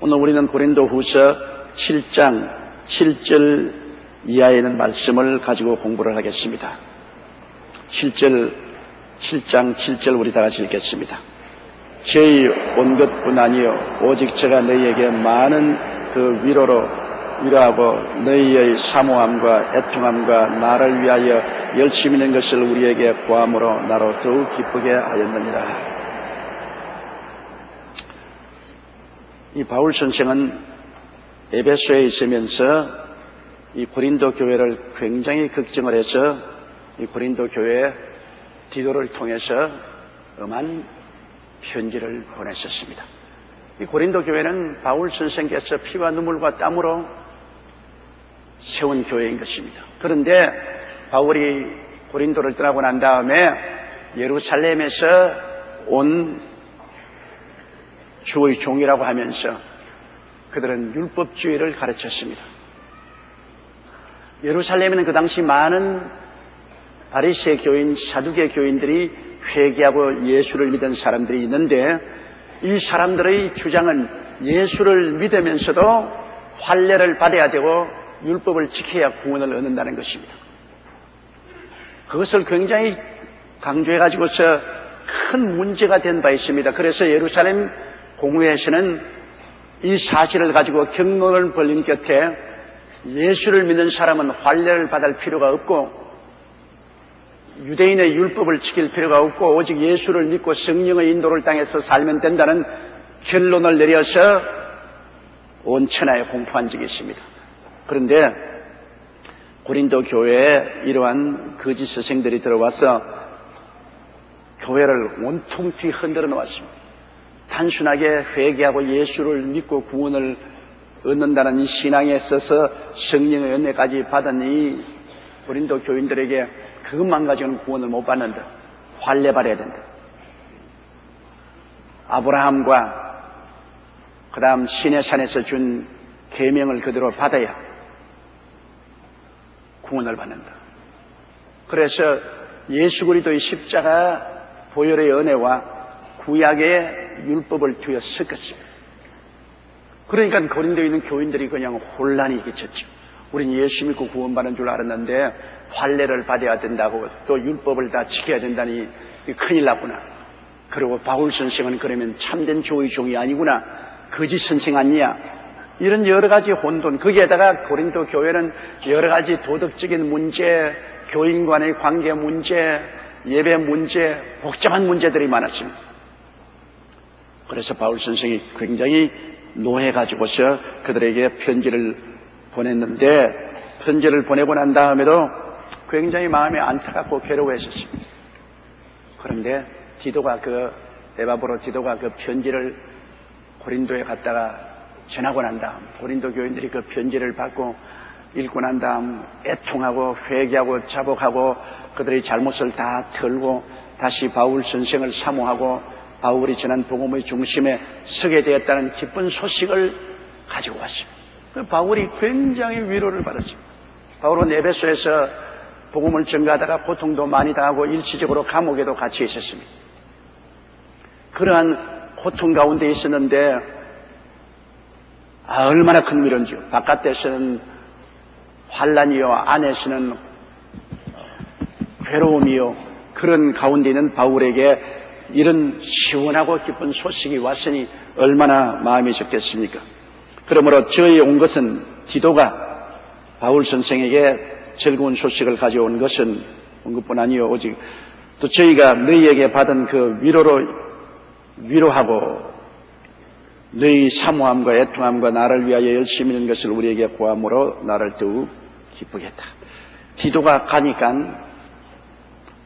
오늘 우리는 고린도후서 7장 7절 이하에 있는 말씀을 가지고 공부를 하겠습니다. 7장 7절 우리 다 같이 읽겠습니다. 저희 온 것뿐 아니요 오직 제가 너희에게 많은 그 위로하고 너희의 사모함과 애통함과 나를 위하여 열심히 있는 것을 우리에게 구함으로 나로 더욱 기쁘게 하였느니라. 이 바울 선생은 에베소에 있으면서 이 고린도 교회를 굉장히 걱정을 해서 이 고린도 교회 디도를 통해서 엄한 편지를 보냈었습니다. 이 고린도 교회는 바울 선생께서 피와 눈물과 땀으로 세운 교회인 것입니다. 그런데 바울이 고린도를 떠나고 난 다음에 예루살렘에서 온 주의 종이라고 하면서 그들은 율법주의를 가르쳤습니다. 예루살렘에는 그 당시 많은 바리새 교인, 사두개 교인들이 회개하고 예수를 믿은 사람들이 있는데 이 사람들의 주장은 예수를 믿으면서도 환례를 받아야 되고 율법을 지켜야 구원을 얻는다는 것입니다. 그것을 굉장히 강조해가지고서 큰 문제가 된 바 있습니다. 그래서 예루살렘 공회에서는 이 사실을 가지고 경론을 벌린 곁에 예수를 믿는 사람은 환례를 받을 필요가 없고 유대인의 율법을 지킬 필요가 없고 오직 예수를 믿고 성령의 인도를 당해서 살면 된다는 결론을 내려서 온 천하에 공포한 적이 있습니다. 그런데 고린도 교회에 이러한 거짓 스승들이 들어와서 교회를 온통 뒤흔들어 놓았습니다. 단순하게 회개하고 예수를 믿고 구원을 얻는다는 이 신앙에 있어서 성령의 은혜까지 받은 이 고린도 교인들에게 그것만 가지고는 구원을 못 받는다. 환례 받아야 된다. 아브라함과 그 다음 시내산에서 준 계명을 그대로 받아야 구원을 받는다. 그래서 예수 그리스도의 십자가 보혈의 은혜와 구약의 율법을 뒤에 섞었습니다. 그러니까 고린도에 있는 교인들이 그냥 혼란이 끼쳤죠. 우린 예수 믿고 구원받는 줄 알았는데 환례를 받아야 된다고 또 율법을 다 지켜야 된다니 큰일 났구나. 그리고 바울 선생은 그러면 참된 주의 종이 아니구나. 거짓 선생 아니냐. 이런 여러 가지 혼돈. 거기에다가 고린도 교회는 여러 가지 도덕적인 문제, 교인 간의 관계 문제, 예배 문제, 복잡한 문제들이 많았습니다. 그래서 바울 선생이 굉장히 노해가지고서 그들에게 편지를 보냈는데 편지를 보내고 난 다음에도 굉장히 마음이 안타깝고 괴로워했었습니다. 그런데 에바브로 디도가 그 편지를 고린도에 갔다가 전하고 난 다음 고린도 교인들이 그 편지를 받고 읽고 난 다음 애통하고 회개하고 자복하고 그들의 잘못을 다 털고 다시 바울 선생을 사모하고 바울이 전한 복음의 중심에 서게 되었다는 기쁜 소식을 가지고 왔습니다. 바울이 굉장히 위로를 받았습니다. 바울은 에베소에서 복음을 전가하다가 고통도 많이 당하고 일시적으로 감옥에도 갇혀 있었습니다. 그러한 고통 가운데 있었는데 얼마나 큰 위로인지요. 바깥에서는 환난이요 안에서는 괴로움이요. 그런 가운데 있는 바울에게 이런 시원하고 기쁜 소식이 왔으니 얼마나 마음이 좋겠습니까? 그러므로 저희 온 것은 디도가 바울 선생에게 즐거운 소식을 가져온 것은 온 것뿐 아니요 오직 또 저희가 너희에게 받은 그 위로하고 너희 사모함과 애통함과 나를 위하여 열심히 있는 것을 우리에게 구함으로 나를 더욱 기쁘게 했다. 디도가 가니까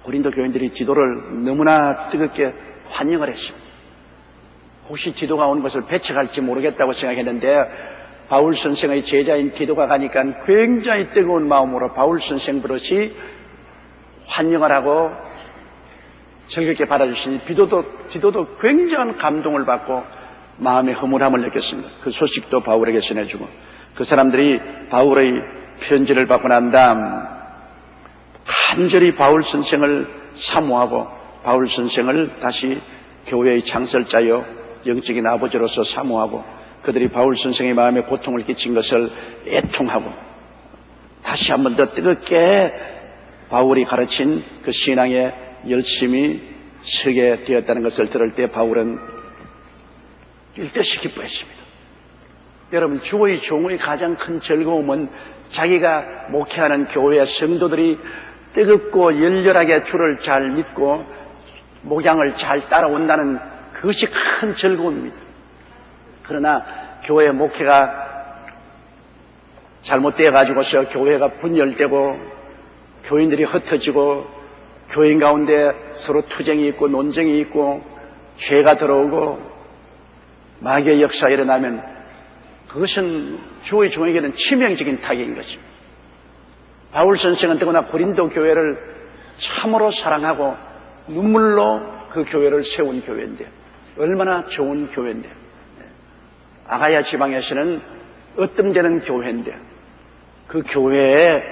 고린도 교인들이 디도를 너무나 뜨겁게 환영을 했습니다. 혹시 디도가 오는 것을 배척할지 모르겠다고 생각했는데 바울 선생의 제자인 디도가 가니까 굉장히 뜨거운 마음으로 바울 선생 버릇이 환영을 하고 즐겁게 받아주시니 디도도 굉장한 감동을 받고 마음의 허물함을 느꼈습니다. 그 소식도 바울에게 전해주고 그 사람들이 바울의 편지를 받고 난 다음 간절히 바울 선생을 사모하고 바울 선생을 다시 교회의 창설자여 영적인 아버지로서 사모하고 그들이 바울 선생의 마음에 고통을 끼친 것을 애통하고 다시 한 번 더 뜨겁게 바울이 가르친 그 신앙에 열심히 서게 되었다는 것을 들을 때 바울은 일듯이 기뻐했습니다. 여러분, 주의 종의 가장 큰 즐거움은 자기가 목회하는 교회 성도들이 뜨겁고 열렬하게 주를 잘 믿고 목양을 잘 따라온다는 그것이 큰 즐거움입니다. 그러나 교회 목회가 잘못되어 가지고서 교회가 분열되고 교인들이 흩어지고 교인 가운데 서로 투쟁이 있고 논쟁이 있고 죄가 들어오고 마귀의 역사가 일어나면 그것은 주의 종에게는 치명적인 타격인 것입니다. 바울 선생은 더구나 고린도 교회를 참으로 사랑하고 눈물로 그 교회를 세운 교회인데 얼마나 좋은 교회인데, 아가야 지방에서는 으뜸되는 교회인데 그 교회에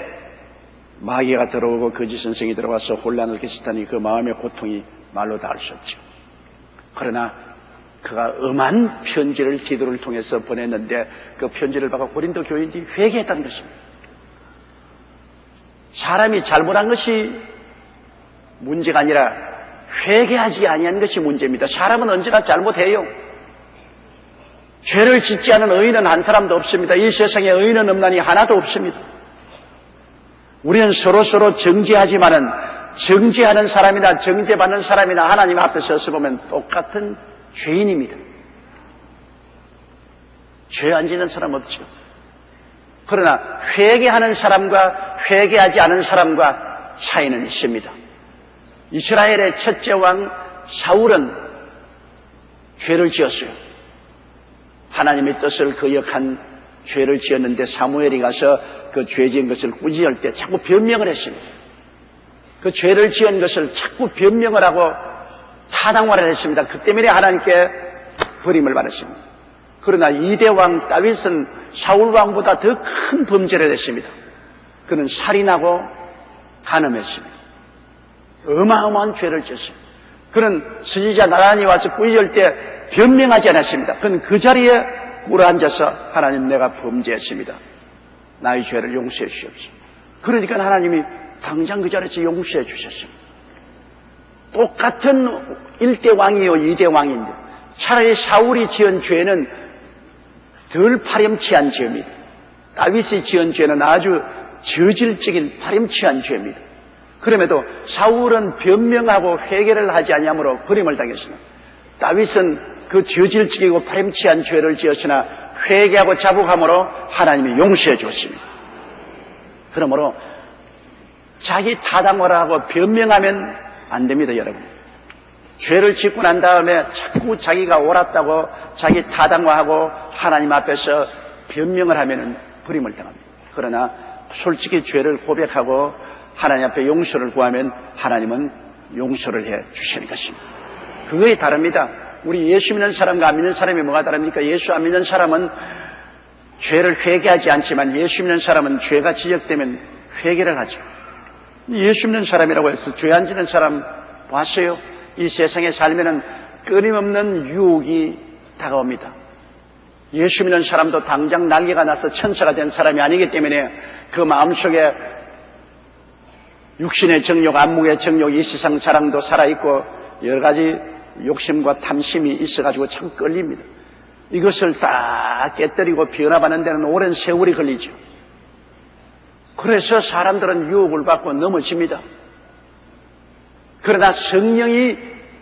마귀가 들어오고 거짓 선생이 들어와서 혼란을 끼치다니 그 마음의 고통이 말로 다 할 수 없죠. 그러나 그가 엄한 편지를 디도를 통해서 보냈는데 그 편지를 받고 고린도 교인들이 회개했다는 것입니다. 사람이 잘못한 것이 문제가 아니라 회개하지 아니한 것이 문제입니다. 사람은 언제나 잘못해요. 죄를 짓지 않은 의인은 한 사람도 없습니다. 이 세상에 의인은 없나니 하나도 없습니다. 우리는 서로 정죄하지만은 정죄하는 사람이나 정죄받는 사람이나 하나님 앞에 서서 보면 똑같은 죄인입니다. 죄 안 짓는 사람 없죠. 그러나 회개하는 사람과 회개하지 않은 사람과 차이는 있습니다. 이스라엘의 첫째 왕 사울은 죄를 지었어요. 하나님의 뜻을 거역한 죄를 지었는데 사무엘이 가서 그 죄 지은 것을 꾸짖을 때 자꾸 변명을 했습니다. 그 죄를 지은 것을 자꾸 변명을 하고 타당화를 했습니다. 그 때문에 하나님께 버림을 받았습니다. 그러나 이대왕 다윗은 사울왕보다 더 큰 범죄를 했습니다. 그는 살인하고 간음했습니다. 어마어마한 죄를 지었습니다. 그는 선지자 나단이 와서 꾸짖을 때 변명하지 않았습니다. 그는 그 자리에 꿇어앉아서 하나님, 내가 범죄했습니다. 나의 죄를 용서해 주시옵소서. 그러니까 하나님이 당장 그 자리에서 용서해 주셨습니다. 똑같은 1대 왕이요 2대 왕인데 차라리 사울이 지은 죄는 덜 파렴치한 죄입니다. 다윗이 지은 죄는 아주 저질적인 파렴치한 죄입니다. 그럼에도 사울은 변명하고 회개를 하지 아니하므로 버림을 당했으나 다윗은 그 저질적이고 파렴치한 죄를 지었으나 회개하고 자복함으로 하나님이 용서해 주었습니다. 그러므로 자기 타당화를 하고 변명하면 안 됩니다, 여러분. 죄를 짓고 난 다음에 자꾸 자기가 옳았다고 자기 타당화하고 하나님 앞에서 변명을 하면 버림을 당합니다. 그러나 솔직히 죄를 고백하고 하나님 앞에 용서를 구하면 하나님은 용서를 해 주시는 것입니다. 그거에 다릅니다. 우리 예수 믿는 사람과 안 믿는 사람이 뭐가 다릅니까? 예수 안 믿는 사람은 죄를 회개하지 않지만 예수 믿는 사람은 죄가 지적되면 회개를 하죠. 예수 믿는 사람이라고 해서 죄 안 지는 사람 봤어요? 이 세상에 살면은 끊임없는 유혹이 다가옵니다. 예수 믿는 사람도 당장 날개가 나서 천사가 된 사람이 아니기 때문에 그 마음속에 육신의 정욕, 안목의 정욕, 이 세상 사랑도 살아있고 여러 가지 욕심과 탐심이 있어가지고 참 끌립니다. 이것을 다 깨뜨리고 변화받는 데는 오랜 세월이 걸리죠. 그래서 사람들은 유혹을 받고 넘어집니다. 그러나 성령이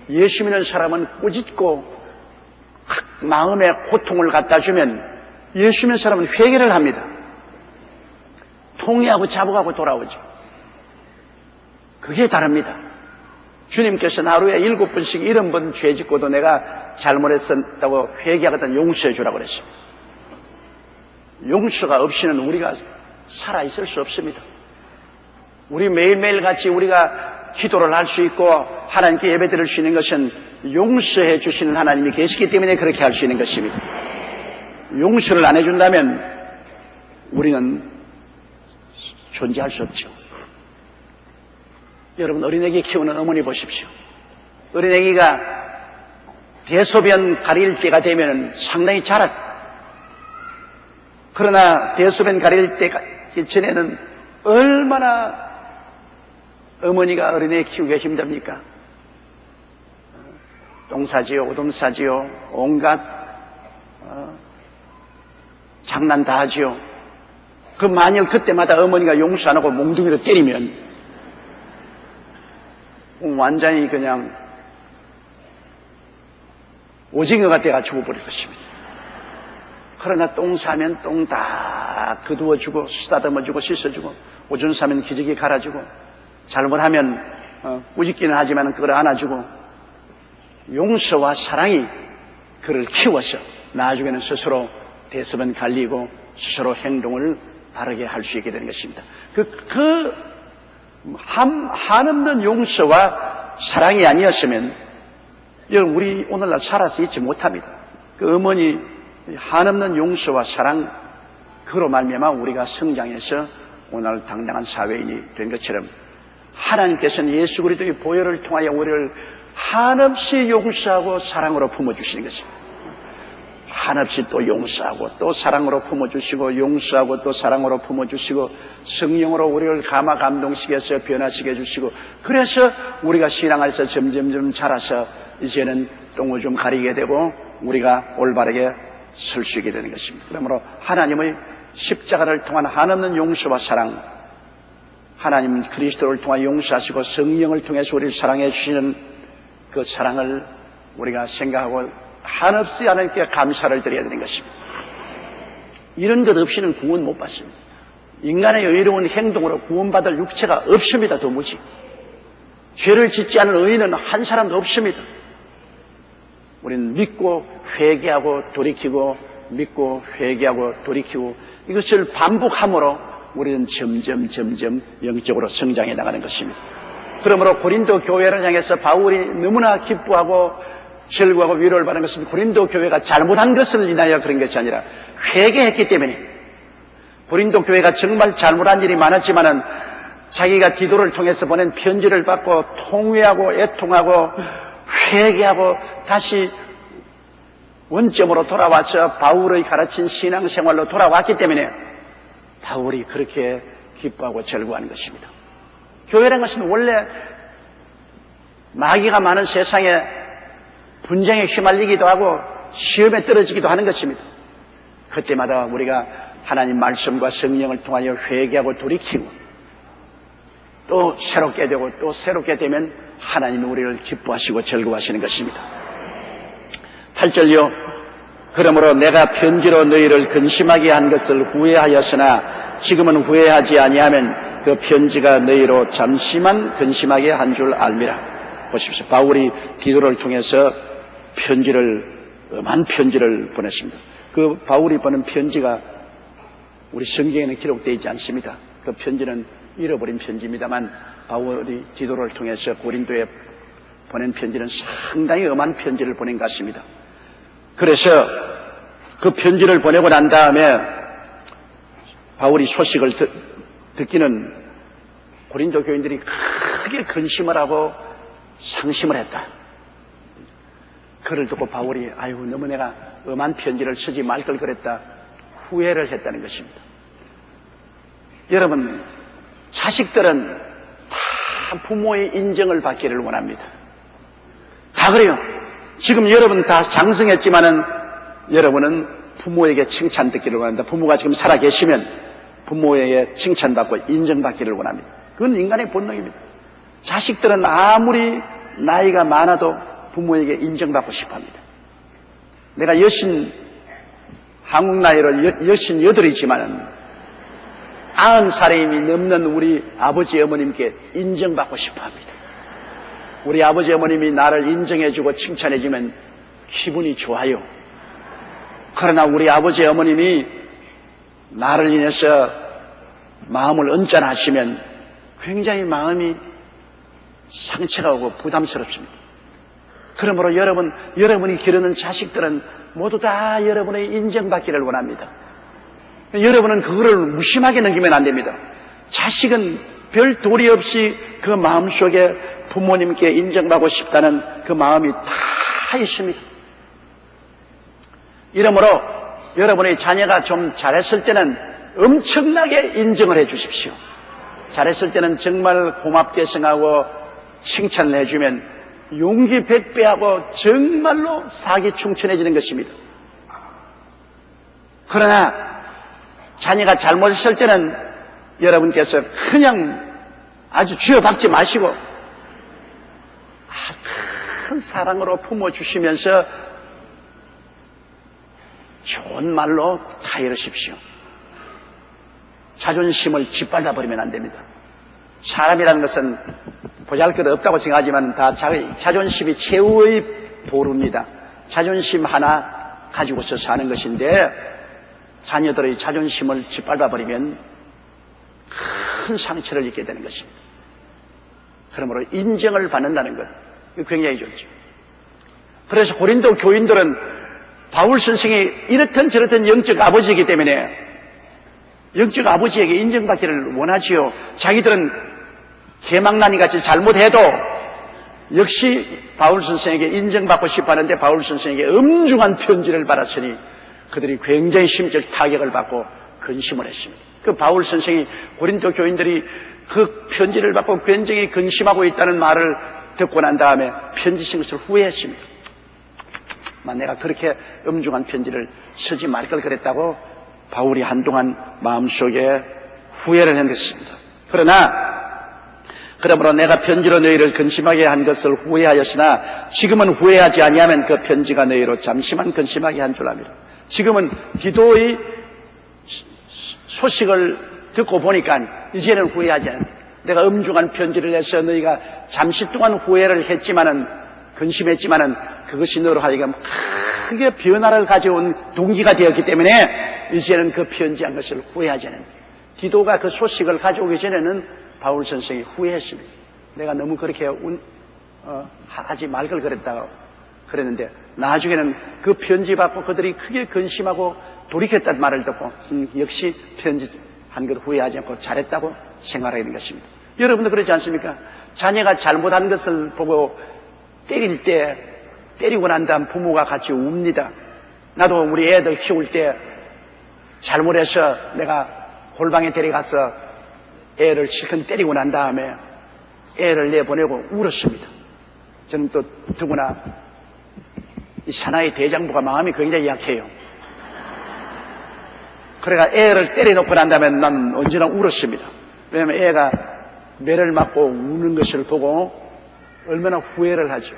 예수 믿는 사람은 꾸짖고 마음에 고통을 갖다 주면 예수 믿는 사람은 회개를 합니다. 통회하고 자복하고 돌아오죠. 그게 다릅니다. 주님께서는 하루에 7번씩 70번 죄 짓고도 내가 잘못했다고 회개하거든 용서해 주라고 그랬습니다. 용서가 없이는 우리가 살아있을 수 없습니다. 우리 매일매일 같이 우리가 기도를 할 수 있고 하나님께 예배 드릴 수 있는 것은 용서해 주시는 하나님이 계시기 때문에 그렇게 할 수 있는 것입니다. 용서를 안 해준다면 우리는 존재할 수 없죠. 여러분, 어린애기 키우는 어머니 보십시오. 어린애기가 대소변 가릴 때가 되면 상당히 그러나 대소변 가릴 때 전에는 얼마나 어머니가 어린애 키우기가 힘듭니까? 똥 싸지요, 오줌 싸지요, 온갖 장난 다 하지요. 그 만일 그때마다 어머니가 용서 안 하고 몽둥이로 때리면 완전히 그냥 오징어가 돼가 죽어버릴 것입니다. 그러나 똥 싸면 똥 다 거두어주고 쓰다듬어주고 씻어주고, 오줌 싸면 기저귀 갈아주고, 잘못하면 꾸짖기는 하지만 그걸 안아주고, 용서와 사랑이 그를 키워서 나중에는 스스로 대소변 갈리고 스스로 행동을 바르게 할 수 있게 되는 것입니다. 한없는 용서와 사랑이 아니었으면 여러분 우리 오늘날 살아서 있지 못합니다. 그 어머니 한없는 용서와 사랑, 그로 말미암아 우리가 성장해서 오늘 당당한 사회인이 된 것처럼 하나님께서는 예수 그리스도의 보혈을 통하여 우리를 한없이 용서하고 사랑으로 품어주시는 것입니다. 한없이 또 용서하고 또 사랑으로 품어주시고, 용서하고 또 사랑으로 품어주시고, 성령으로 우리를 감화 감동시켜서 변화시켜 주시고, 그래서 우리가 신앙에서 점점점 자라서 이제는 똥을 좀 가리게 되고 우리가 올바르게 설 수 있게 되는 것입니다. 그러므로 하나님의 십자가를 통한 한없는 용서와 사랑, 하나님 그리스도를 통해 용서하시고 성령을 통해서 우리를 사랑해 주시는 그 사랑을 우리가 생각하고 한없이 하나님께 감사를 드려야 되는 것입니다. 이런 것 없이는 구원 못 받습니다. 인간의 의로운 행동으로 구원받을 육체가 없습니다. 도무지 죄를 짓지 않은 의인은 한 사람도 없습니다. 우리는 믿고 회개하고 돌이키고, 믿고 회개하고 돌이키고, 이것을 반복함으로 우리는 점점 영적으로 성장해 나가는 것입니다. 그러므로 고린도 교회를 향해서 바울이 너무나 기뻐하고 절구하고 위로를 받는 것은 고린도 교회가 잘못한 것을 인하여 그런 것이 아니라 회개했기 때문에, 고린도 교회가 정말 잘못한 일이 많았지만은 자기가 기도를 통해서 보낸 편지를 받고 통회하고 애통하고 회개하고 다시 원점으로 돌아와서 바울의 가르친 신앙생활로 돌아왔기 때문에 바울이 그렇게 기뻐하고 절구하는 것입니다. 교회라는 것은 원래 마귀가 많은 세상에 분쟁에 휘말리기도 하고 시험에 떨어지기도 하는 것입니다. 그때마다 우리가 하나님 말씀과 성령을 통하여 회개하고 돌이키고 또 새롭게 되고 또 새롭게 되면 하나님이 우리를 기뻐하시고 즐거워하시는 것입니다. 8절요. 그러므로 내가 편지로 너희를 근심하게 한 것을 후회하였으나 지금은 후회하지 아니하면 그 편지가 너희로 잠시만 근심하게 한 줄 알미라. 보십시오. 바울이 디도를 통해서 엄한 편지를 보냈습니다. 그 바울이 보낸 편지가 우리 성경에는 기록되어 있지 않습니다. 그 편지는 잃어버린 편지입니다만 바울이 디도를 통해서 고린도에 보낸 편지는 상당히 엄한 편지를 보낸 것 같습니다. 그래서 그 편지를 보내고 난 다음에 바울이 소식을 듣기는 고린도 교인들이 크게 근심을 하고 상심을 했다. 그를 듣고 바울이 너무 내가 엄한 편지를 쓰지 말 걸 그랬다, 후회를 했다는 것입니다. 여러분, 자식들은 다 부모의 인정을 받기를 원합니다. 다 그래요. 지금 여러분 다 장성했지만은 여러분은 부모에게 칭찬 듣기를 원합니다. 부모가 지금 살아계시면 부모에게 칭찬받고 인정받기를 원합니다. 그건 인간의 본능입니다. 자식들은 아무리 나이가 많아도 부모에게 인정받고 싶어 합니다. 내가 한국 나이로 68이지만은 90살이 넘는 우리 아버지 어머님께 인정받고 싶어 합니다. 우리 아버지 어머님이 나를 인정해주고 칭찬해주면 기분이 좋아요. 그러나 우리 아버지 어머님이 나를 인해서 마음을 언짢아하시면 굉장히 마음이 상처가 오고 부담스럽습니다. 그러므로 여러분이 기르는 자식들은 모두 다 여러분의 인정받기를 원합니다. 여러분은 그거를 무심하게 넘기면 안 됩니다. 자식은 별 도리 없이 그 마음속에 부모님께 인정받고 싶다는 그 마음이 다 있습니다. 이러므로 여러분의 자녀가 좀 잘했을 때는 엄청나게 인정을 해 주십시오. 잘했을 때는 정말 고맙게 생각하고 칭찬을 해주면 용기 100배하고 정말로 사기충천해지는 것입니다. 그러나 자녀가 잘못했을 때는 여러분께서 그냥 아주 쥐어박지 마시고 큰 사랑으로 품어주시면서 좋은 말로 타이르십시오. 자존심을 짓밟아버리면 안 됩니다. 사람이라는 것은 보잘것 없다고 생각하지만 다 자존심이 최후의 보루입니다. 자존심 하나 가지고서 사는 것인데 자녀들의 자존심을 짓밟아버리면 큰 상처를 입게 되는 것입니다. 그러므로 인정을 받는다는 것, 이거 굉장히 좋죠. 그래서 고린도 교인들은 바울 선생이 이렇든 저렇든 영적 아버지이기 때문에 영적 아버지에게 인정받기를 원하지요. 자기들은 개망나니 같이 잘못해도 역시 바울 선생에게 인정받고 싶어하는데 바울 선생에게 엄중한 편지를 받았으니 그들이 굉장히 심적 타격을 받고 근심을 했습니다. 그 바울 선생이 고린도 교인들이 그 편지를 받고 굉장히 근심하고 있다는 말을 듣고 난 다음에 편지 쓴 것을 후회했습니다. 내가 그렇게 엄중한 편지를 쓰지 말 걸 그랬다고 바울이 한동안 마음속에 후회를 한 것입니다. 그러므로 내가 편지로 너희를 근심하게 한 것을 후회하였으나 지금은 후회하지 아니하면 그 편지가 너희로 잠시만 근심하게 한 줄 압니다. 지금은 기도의 소식을 듣고 보니까 이제는 후회하지 않아요. 내가 엄중한 편지를 해서 너희가 잠시 동안 후회를 했지만은 근심했지만은 그것이 너로 하여금 크게 변화를 가져온 동기가 되었기 때문에 이제는 그 편지한 것을 후회하지 않아요. 디도가 그 소식을 가져오기 전에는 바울 선생이 후회했습니다. 내가 너무 그렇게 하지 말 걸 그랬다고 그랬는데 나중에는 그 편지 받고 그들이 크게 근심하고 돌이켰다는 말을 듣고 역시 편지한 것 후회하지 않고 잘했다고 생각하게 된 것입니다. 여러분도 그렇지 않습니까? 자녀가 잘못한 것을 보고 때릴 때 때리고 난 다음 부모가 같이 웁니다. 나도 우리 애들 키울 때 잘못해서 내가 골방에 데려가서 애를 실컷 때리고 난 다음에 애를 내보내고 울었습니다. 저는 또 누구나 이 사나이 대장부가 마음이 굉장히 약해요. 그래가 애를 때려놓고 난 다음에 나는 언제나 울었습니다. 왜냐하면 애가 매를 맞고 우는 것을 보고 얼마나 후회를 하죠.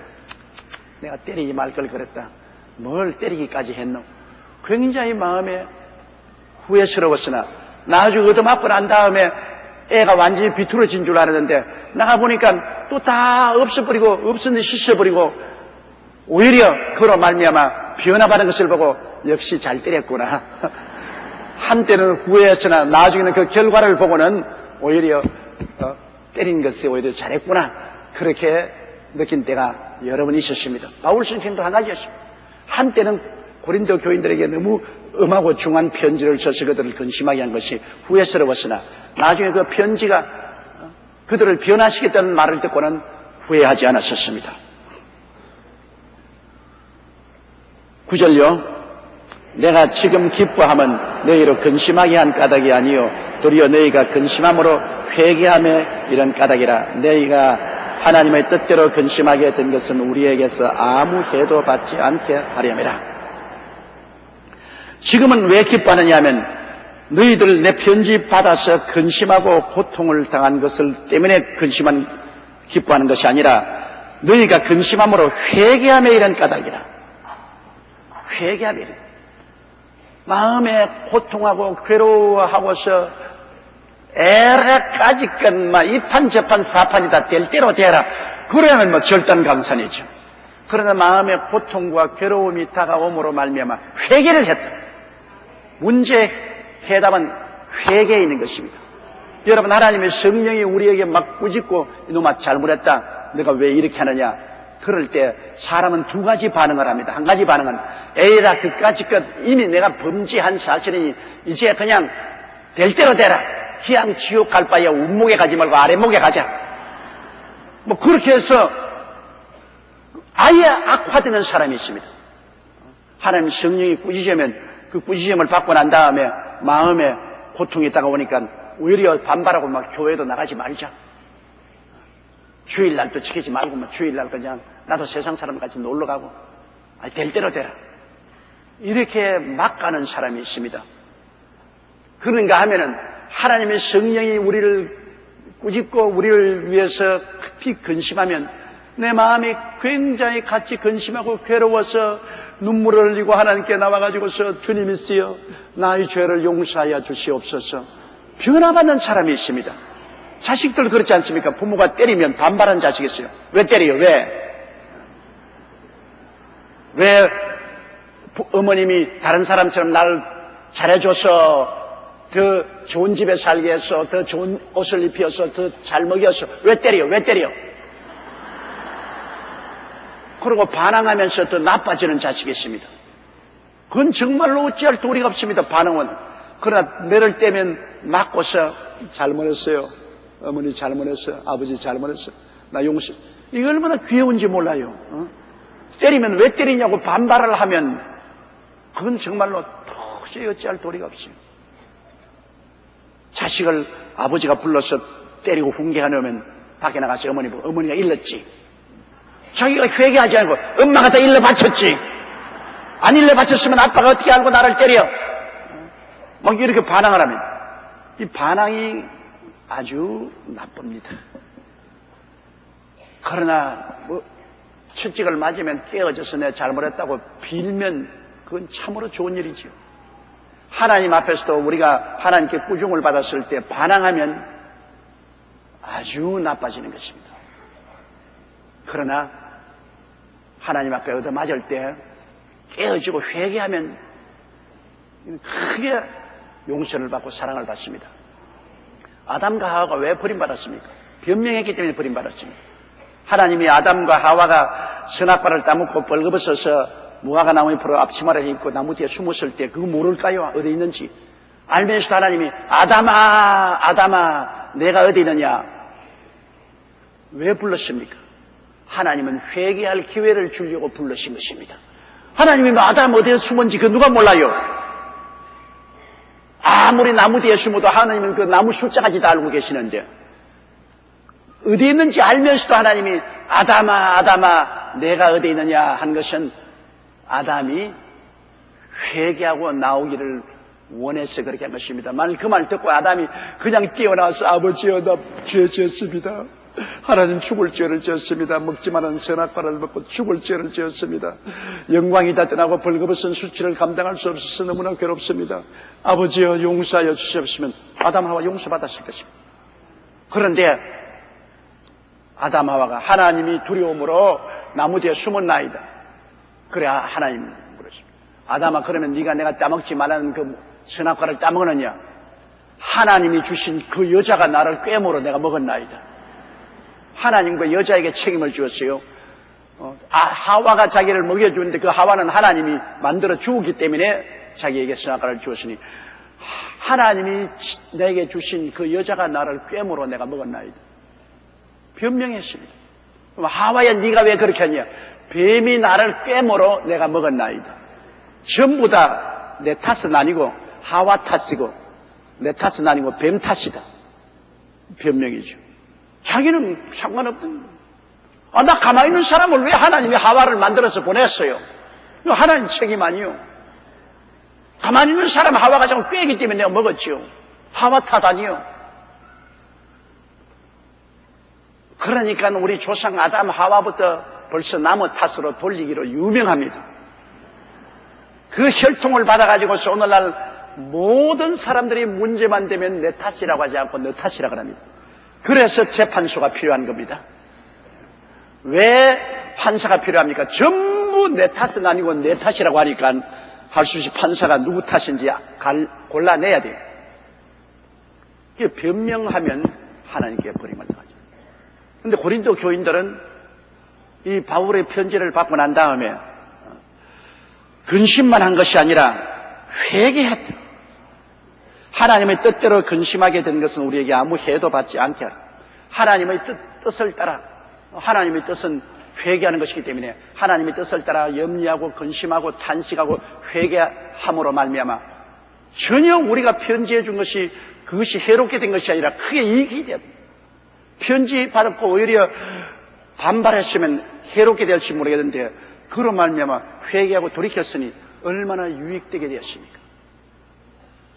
내가 때리지 말 걸 그랬다. 뭘 때리기까지 했노? 굉장히 마음에 후회스러웠으나 나중에 얻어맞고 난 다음에 애가 완전히 비틀어진 줄 알았는데 나가보니까 또 다 없어버리고 없었는데 씻어버리고 오히려 그로 말미암아 변화받은 것을 보고 역시 잘 때렸구나. 한때는 후회했으나 나중에는 그 결과를 보고는 오히려 때린 것에 오히려 잘했구나. 그렇게 느낀 때가 여러 번 있었습니다. 바울 선생도 한 가지였습니다. 한때는 고린도 교인들에게 너무 엄하고 중한 편지를 써서 그들을 근심하게 한 것이 후회스러웠으나 나중에 그 편지가 그들을 변화시켰다는 말을 듣고는 후회하지 않았었습니다. 9절요. 내가 지금 기뻐함은 너희로 근심하게 한 까닭이 아니요 도리어 너희가 근심함으로 회개함에 이런 까닭이라. 너희가 하나님의 뜻대로 근심하게 된 것은 우리에게서 아무 해도 받지 않게 하려니라. 지금은 왜 기뻐하느냐 하면 너희들 내 편지 받아서 근심하고 고통을 당한 것을 때문에 기뻐하는 것이 아니라 너희가 근심함으로 회개함에 이런 까닭이라. 회개함에 마음에 고통하고 괴로워하고서 에라까지껏 이판 저판 사판이 다 될 대로 되라. 그러면 절단강산이죠. 그러나 마음의 고통과 괴로움이 다가옴으로 말미암아 회개를 했다. 문제의 해답은 회개에 있는 것입니다. 여러분, 하나님의 성령이 우리에게 막 꾸짖고 이놈아 잘못했다. 너가 왜 이렇게 하느냐. 그럴 때 사람은 두 가지 반응을 합니다. 한 가지 반응은 에이라 그까짓것 이미 내가 범죄한 사실이니 이제 그냥 될 대로 되라. 그냥 지옥 갈 바에 윗목에 가지 말고 아랫목에 가자. 그렇게 해서 아예 악화되는 사람이 있습니다. 하나님 성령이 꾸짖으면 그 꾸짖음을 받고 난 다음에 마음에 고통이 다가오니까 오히려 반발하고 막 교회도 나가지 말자. 주일날도 지키지 말고 막 주일날 그냥 나도 세상 사람같이 놀러가고 될 대로 되라. 이렇게 막 가는 사람이 있습니다. 그런가 하면은 하나님의 성령이 우리를 꾸짖고 우리를 위해서 급히 근심하면 내 마음이 굉장히 같이 근심하고 괴로워서 눈물을 흘리고 하나님께 나와가지고서 주님이시여 나의 죄를 용서하여 주시옵소서. 변화받는 사람이 있습니다. 자식들 그렇지 않습니까? 부모가 때리면 반발한 자식이 있어요. 왜 때려요? 왜 어머님이 다른 사람처럼 나를 잘해줘서 더 좋은 집에 살게 해서 더 좋은 옷을 입혀서 더 잘 먹여서 왜 때려요? 그리고 반항하면서 더 나빠지는 자식이 있습니다. 그건 정말로 어찌할 도리가 없습니다. 반응은. 그러나 매를 떼면 맞고서 잘못했어요. 어머니 잘못했어. 아버지 잘못했어. 나 용서. 이거 얼마나 귀여운지 몰라요. 때리면 왜 때리냐고 반발을 하면 그건 정말로 도저히 어찌할 도리가 없어요. 자식을 아버지가 불러서 때리고 훈계하려면 밖에 나가서 어머니가 일렀지. 자기가 회개하지 않고 엄마가 다 일러 바쳤지. 안 일러 바쳤으면 아빠가 어떻게 알고 나를 때려? 막 이렇게 반항을 하면 이 반항이 아주 나쁩니다. 그러나 채찍을 맞으면 깨어져서 내가 잘못했다고 빌면 그건 참으로 좋은 일이죠. 하나님 앞에서도 우리가 하나님께 꾸중을 받았을 때 반항하면 아주 나빠지는 것입니다. 그러나 하나님 앞에 얻어맞을 때 깨어지고 회개하면 크게 용서를 받고 사랑을 받습니다. 아담과 하와가 왜 버림받았습니까? 변명했기 때문에 버림받았습니다. 하나님이 아담과 하와가 선악과를 따먹고 벌거벗어서 무화과 나무 옆으로 앞치마를 입고 나무 뒤에 숨었을 때 그거 모를까요? 어디 있는지. 알면서도 하나님이 아담아 내가 어디 있느냐? 왜 불렀습니까? 하나님은 회개할 기회를 주려고 불러신 것입니다. 하나님이 아담 어디에 숨은지 그 누가 몰라요? 아무리 나무 뒤에 숨어도 하나님은 그 나무 숫자까지 다 알고 계시는데 어디 있는지 알면서도 하나님이 아담아 내가 어디 있느냐 한 것은 아담이 회개하고 나오기를 원해서 그렇게 한 것입니다. 만일 그 말 듣고 아담이 그냥 뛰어나와서 아버지여 나 죄 지었습니다. 하나님 죽을 죄를 지었습니다. 먹지 말은 선악과를 먹고 죽을 죄를 지었습니다. 영광이 다 떠나고 벌거벗은 수치를 감당할 수 없어서 너무나 괴롭습니다. 아버지여 용서하여 주시옵시면 아담 하와 용서받았을 것입니다. 그런데 아담 하와가 하나님이 두려움으로 나무 뒤에 숨었나이다. 그래 하나님 물으십니다. 아담아 그러면 네가 내가 따먹지 말라는 그 선악과를 따먹었느냐? 하나님이 주신 그 여자가 나를 꿰물어 내가 먹었나이다. 하나님과 여자에게 책임을 주었어요. 하와가 자기를 먹여주는데 그 하와는 하나님이 만들어 주었기 때문에 자기에게 선악과를 주었으니 하나님이 내게 주신 그 여자가 나를 꿰물어 내가 먹었나이다. 변명했습니다. 그럼 하와야 네가 왜 그렇게 하냐? 뱀이 나를 꿰물어 내가 먹었나이다. 전부 다 내 탓은 아니고 하와 탓이고 내 탓은 아니고 뱀 탓이다. 변명이죠. 자기는 상관없던 나 가만히 있는 사람을 왜 하나님이 하와를 만들어서 보냈어요? 이거 하나님 책임 아니요. 가만히 있는 사람 하와가 자꾸 꿰기 때문에 내가 먹었지요. 하와 탓 아니요. 그러니까 우리 조상 아담 하와부터 벌써 나무 탓으로 돌리기로 유명합니다. 그 혈통을 받아가지고서 오늘날 모든 사람들이 문제만 되면 내 탓이라고 하지 않고 너 탓이라고 합니다. 그래서 재판소가 필요한 겁니다. 왜 판사가 필요합니까? 전부 내 탓은 아니고 내 탓이라고 하니까 할 수 없이 판사가 누구 탓인지 골라내야 돼요. 변명하면 하나님께 버림을 당하죠. 그런데 고린도 교인들은 이 바울의 편지를 받고 난 다음에 근심만 한 것이 아니라 회개했다. 하나님의 뜻대로 근심하게 된 것은 우리에게 아무 해도 받지 않게 하라. 하나님의 뜻을 따라. 하나님의 뜻은 회개하는 것이기 때문에 하나님의 뜻을 따라 염려하고 근심하고 탄식하고 회개함으로 말미암아 전혀 우리가 편지해 준 것이 그것이 해롭게 된 것이 아니라 크게 이익이 됩니다. 편지 받았고 오히려 반발했으면 해롭게 될지 모르겠는데 그로 말미암아 회개하고 돌이켰으니 얼마나 유익되게 되었습니까?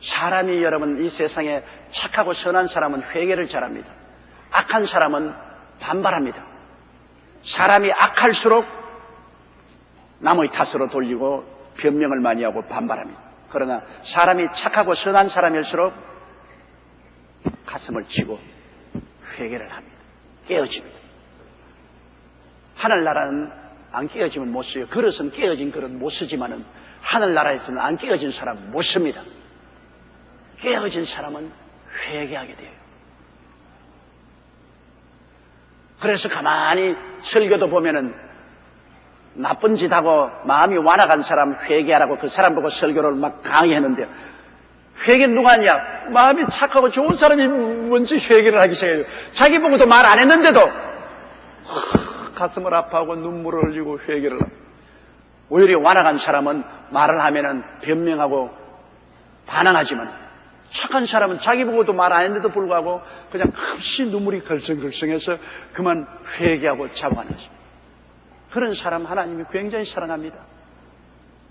사람이 여러분 이 세상에 착하고 선한 사람은 회개를 잘합니다. 악한 사람은 반발합니다. 사람이 악할수록 남의 탓으로 돌리고 변명을 많이 하고 반발합니다. 그러나 사람이 착하고 선한 사람일수록 가슴을 치고 회개를 합니다. 깨어집니다. 하늘나라는 안 깨어지면 못 써요. 그릇은 깨어진 그릇 못 쓰지만은 하늘나라에서는 안 깨어진 사람 못 씁니다. 깨어진 사람은 회개하게 돼요. 그래서 가만히 설교도 보면은 나쁜 짓 하고 마음이 완악한 사람 회개하라고 그 사람 보고 설교를 막 강의했는데 회개 누가 하냐? 마음이 착하고 좋은 사람이 뭔지 회개를 하기 시작해요. 자기 보고도 말 안 했는데도 가슴을 아파하고 눈물을 흘리고 회개를 하고 오히려 완악한 사람은 말을 하면은 변명하고 반항하지만 착한 사람은 자기 보고도 말 안 했는데도 불구하고 그냥 급시 눈물이 걸성걸성해서 그만 회개하고 자부하는 것입니다. 그런 사람 하나님이 굉장히 사랑합니다.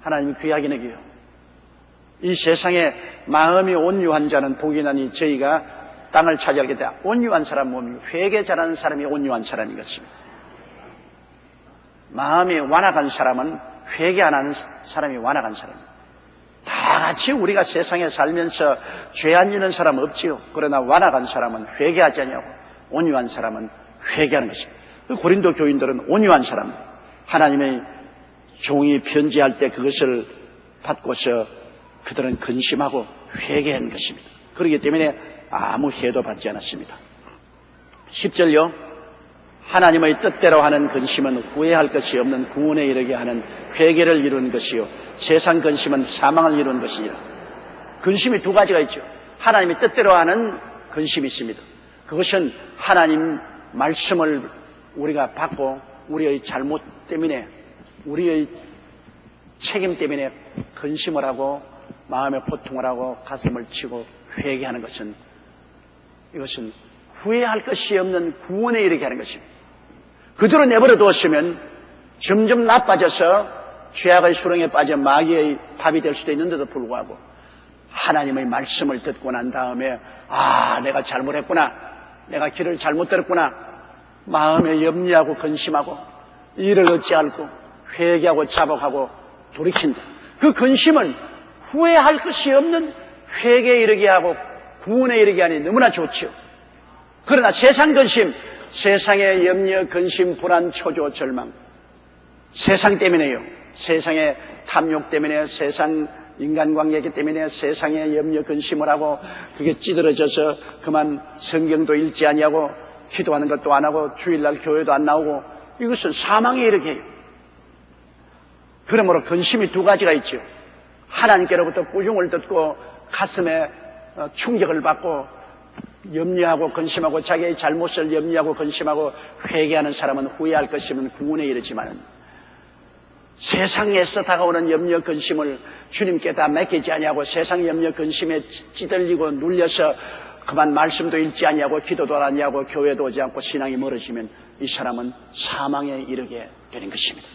하나님이 귀하게 여겨요. 이 세상에 마음이 온유한 자는 복이 나니 저희가 땅을 차지하게 돼. 온유한 사람 몸이 회개 잘하는 사람이 온유한 사람인 것입니다. 마음이 완악한 사람은 회개 안 하는 사람이 완악한 사람입니다. 다 같이 우리가 세상에 살면서 죄 안 지는 사람 없지요. 그러나 완악한 사람은 회개하지 않냐고 온유한 사람은 회개하는 것입니다. 고린도 교인들은 온유한 사람, 하나님의 종이 편지할 때 그것을 받고서 그들은 근심하고 회개한 것입니다. 그렇기 때문에 아무 해도 받지 않았습니다. 10절요. 하나님의 뜻대로 하는 근심은 후회할 것이 없는 구원에 이르게 하는 회개를 이루는 것이요 세상 근심은 사망을 이루는 것이니라. 근심이 두 가지가 있죠. 하나님의 뜻대로 하는 근심이 있습니다. 그것은 하나님 말씀을 우리가 받고 우리의 잘못 때문에 우리의 책임 때문에 근심을 하고 마음의 고통을 하고 가슴을 치고 회개하는 것은 이것은 후회할 것이 없는 구원에 이르게 하는 것입니다. 그대로 내버려 두었으면 점점 나빠져서 죄악의 수렁에 빠져 마귀의 밥이 될 수도 있는데도 불구하고 하나님의 말씀을 듣고 난 다음에 내가 잘못했구나, 내가 길을 잘못 들었구나, 마음에 염려하고 근심하고 이를 어찌할고 회개하고 자복하고 돌이킨다. 그 근심은 후회할 것이 없는 회개에 이르게 하고 구원에 이르게 하니 너무나 좋지요. 그러나 세상 근심, 세상의 염려, 근심, 불안, 초조, 절망, 세상 때문에요. 세상의 탐욕 때문에, 세상 인간관계 때문에 세상의 염려, 근심을 하고 그게 찌들어져서 그만 성경도 읽지 아니하고 기도하는 것도 안 하고 주일날 교회도 안 나오고 이것은 사망에 이르게 해요. 그러므로 근심이 두 가지가 있죠. 하나님께로부터 꾸중을 듣고 가슴에 충격을 받고 염려하고 근심하고 자기의 잘못을 염려하고 근심하고 회개하는 사람은 후회할 것이 없는 구원에 이르지만 세상에서 다가오는 염려 근심을 주님께 다 맡기지 아니하고 세상 염려 근심에 찌들리고 눌려서 그만 말씀도 읽지 아니하고 기도도 안 하고 교회도 오지 않고 신앙이 멀어지면 이 사람은 사망에 이르게 되는 것입니다.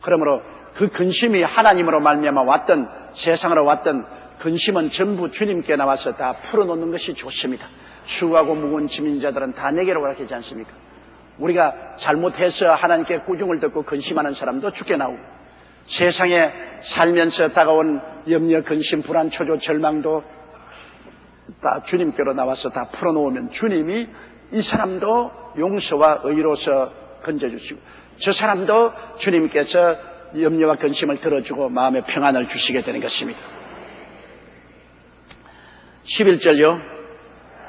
그러므로 그 근심이 하나님으로 말미암아 왔던 세상으로 왔던 근심은 전부 주님께 나와서 다 풀어놓는 것이 좋습니다. 수고하고 무거운 짐진 자들은 다 내게로 오라 하지 않습니까? 우리가 잘못해서 하나님께 꾸중을 듣고 근심하는 사람도 죽게 나오고 세상에 살면서 다가온 염려, 근심, 불안, 초조, 절망도 다 주님께로 나와서 다 풀어놓으면 주님이 이 사람도 용서와 의로서 건져주시고 저 사람도 주님께서 염려와 근심을 들어주고 마음의 평안을 주시게 되는 것입니다. 11절요.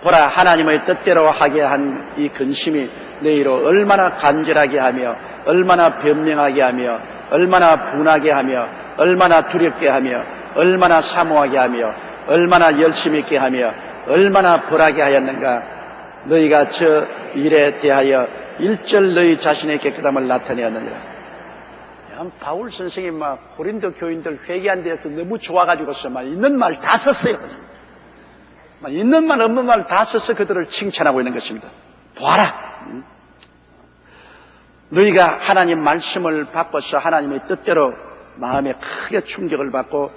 보라, 하나님의 뜻대로 하게 한 이 근심이 너희로 얼마나 간절하게 하며 얼마나 변명하게 하며 얼마나 분하게 하며 얼마나 두렵게 하며 얼마나 사모하게 하며 얼마나 열심히 있게 하며 얼마나 벌하게 하였는가. 너희가 저 일에 대하여 일절 너희 자신의 깨끗함을 나타내었느니라. 바울 선생이 막 고린도 교인들 회개한 데에서 너무 좋아가지고서 막 있는 말 다 썼어요. 막 있는 말 없는 말 다 써서 그들을 칭찬하고 있는 것입니다. 보아라. 너희가 하나님 말씀을 바꿔서 하나님의 뜻대로 마음에 크게 충격을 받고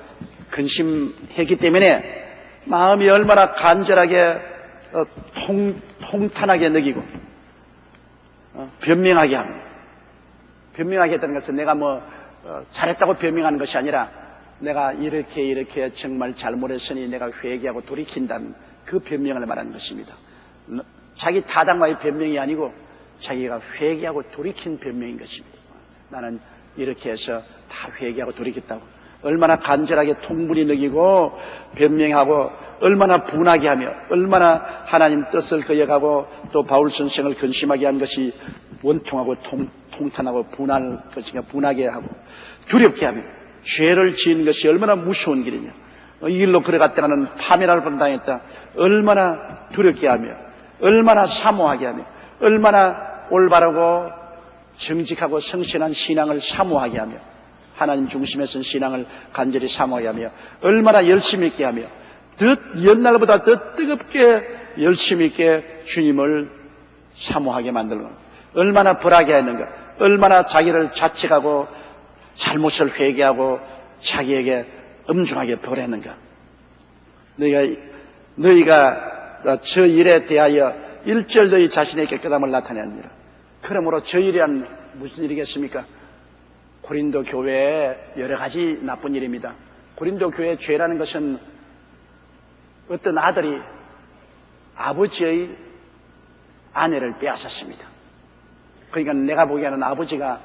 근심했기 때문에 마음이 얼마나 간절하게 통탄하게 느끼고 변명하게 합니다. 변명하게 했다는 것은 내가 잘했다고 변명하는 것이 아니라 내가 이렇게 정말 잘못했으니 내가 회개하고 돌이킨다는 그 변명을 말하는 것입니다. 자기 타당과의 변명이 아니고 자기가 회개하고 돌이킨 변명인 것입니다. 나는 이렇게 해서 다 회개하고 돌이켰다고. 얼마나 간절하게 통분이 느끼고 변명하고 얼마나 분하게 하며 얼마나 하나님 뜻을 거역하고 또 바울 선생을 근심하게 한 것이 원통하고 통탄하고 분하게 하고 두렵게 하며 죄를 지은 것이 얼마나 무서운 길이냐. 이 길로 걸어갔다가는 파멸할 뻔당했다. 얼마나 두렵게 하며 얼마나 사모하게 하며 얼마나 올바르고 정직하고 성실한 신앙을 사모하게 하며 하나님 중심에 선 신앙을 간절히 사모하게 하며 얼마나 열심히 있게 하며 옛날보다 더 뜨겁게 열심히 있게 주님을 사모하게 만들고 얼마나 벌하게 했는가. 얼마나 자기를 자책하고 잘못을 회개하고 자기에게 엄중하게 벌했는가. 너희가 저 일에 대하여 일절 너희 자신의 깨끗함을 나타내느니라. 그러므로 저 일이란 무슨 일이겠습니까? 고린도 교회의 여러 가지 나쁜 일입니다. 고린도 교회의 죄라는 것은 어떤 아들이 아버지의 아내를 빼앗았습니다. 그러니까 내가 보기에는 아버지가